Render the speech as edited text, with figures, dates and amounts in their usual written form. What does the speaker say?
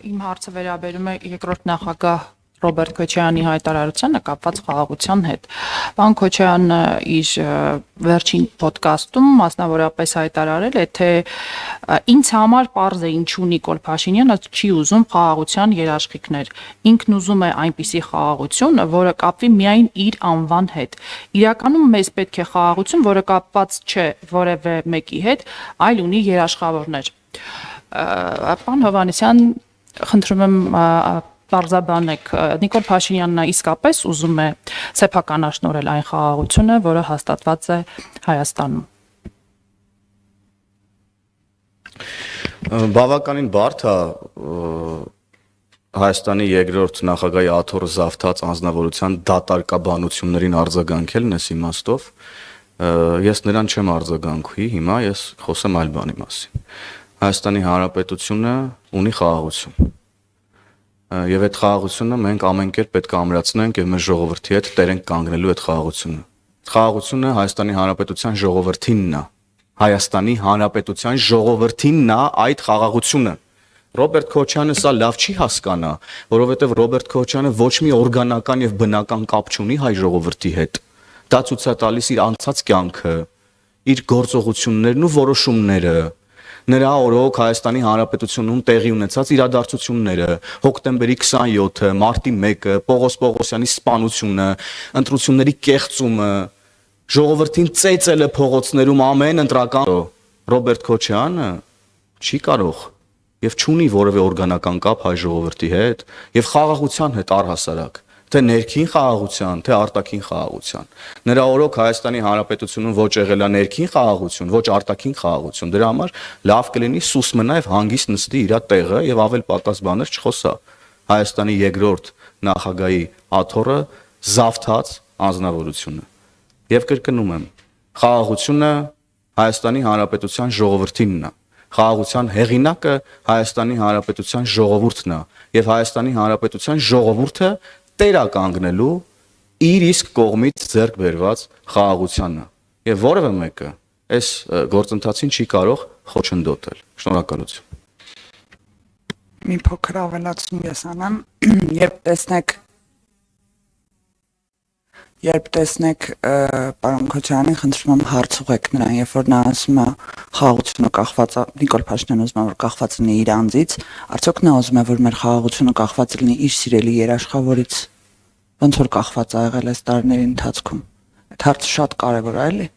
Իմ հարցը վերաբերում է երկրորդ նախագահ Ռոբերտ Քոչարյանի հայտարարությանը կապված խաղաղության հետ։ Պարոն Քոչարյանը իր վերջին ոդկասթում մասնավորապես հայտարարել է, թե ինձ համար պարզ է ինչու Նիկոլ Փաշինյանը չի ուզում խաղաղության երաշխիքներ։ Ինքն ուզում է այնպիսի խաղաղություն, որը կապվի միայն իր անվան հետ։ Իրականում մեզ պետք է խաղաղություն, որը կապված չէ որևէ մեկի հետ, այլ ունի երաշխավորներ։ Պարոն Հովհաննիսյան, խնդրում եմ պարզաբանեք, Նիկոլ Փաշինյանն իսկապես ուզում է սեփականաշնորհել այն խաղաղությունը, որը հաստատված է Հայաստանում։ Բավականին բարդ է Հայաստանի երկրորդ նախագահի աթոռը զավթած անձնավորության դատարկաբանություններին արձագանքել այս իմաստով։ Ես նրան չեմ արձագանքի, հիմա ես խոսեմ այլ բանի մասին։ Հայաստանի Հանրապետությունը ունի խաղաղություն։ Եվ այդ խաղաղությունը մենք ամեն կերպ պետք է ամրացնենք եւ մեր ժողովրդի հետ տերենք կանգնելու այդ խաղաղությունը։ Խաղաղությունը Հայաստանի Հանրապետության ժողովրդինն է։ Հայաստանի Հանրապետության ժողովրդինն է այդ խաղաղությունը։ Ռոբերտ Քոչարյանը սա լավ չի հասկանա, որովհետեւ Ռոբերտ Քոչարյանը ոչ մի օրգանական եւ բնական կապ չունի հայ ժողովրդի հետ։ Դա ցույց է տալիս իր անցած կյանքը, իր գործողություններն ու որոշումները։ Նրա օրոք Հայաստանի Հանրապետությունում տեղի ունեցած իրադարձությունները, հոկտեմբերի 27-ը, մարտի 1-ը, Պողոս Պողոսյանի սպանությունը, ընտրությունների կեղծումը, ժողովրդին ծեծելը փողոցներում ամեն ընտրական Ռոբերտ Քոչարյանը չի կարող եւ չունի որևէ օրգանական կապ հայ ժողովրդի հետ եւ խաղաղության հետ առհասարակ, թե ներքին խաղաղության, թե արտաքին խաղաղության։ Նրա օրոք Հայաստանի Հանրապետությունում ոչ եղել է ներքին խաղաղություն, ոչ արտաքին խաղաղություն։ Դրա համար լավ կլինի սուս մնա եւ հանգիստ նստի իր տեղը եւ ավել պակաս բաներ չխոսա։ Հայաստանի երկրորդ նախագահի աթոռը զավթած անձնավորությունը։ Եվ կրկնում եմ, խաղաղությունը Հայաստանի Հանրապետության ժողովրդինն է։ Խաղաղության հեղինակը Հայաստանի Հանրապետության ժողովուրդն է եւ Հայաստանի Հանրապետության ժողովուրդը տերականգնելու իր իսկ կողմից ձեռք բերված խաղաղությանը եւ որևէ մեկը այս գործընթացին չի կարող խոչընդոտել։ Շնորհակալություն։ Մի փոքր ավելացում ես անեմ, երբ տեսնեք պարոն Քոչարյանին, խնդրում եմ հարց ուղեք նրան, երբ որ նա ասում է խաղաղությունը կախված է, Նիկոլ Փաշինյանը ուզում է որ կախված լինի իր անձից, արդյոք նա ուզում է որ մեր խաղաղությունը կախված լինի իր սիրելի երաշխավորից, ոնց որ կախված ա եղել այս տարիների ընթացքում։ Այդ հարցը շատ կարևոր է, էլի։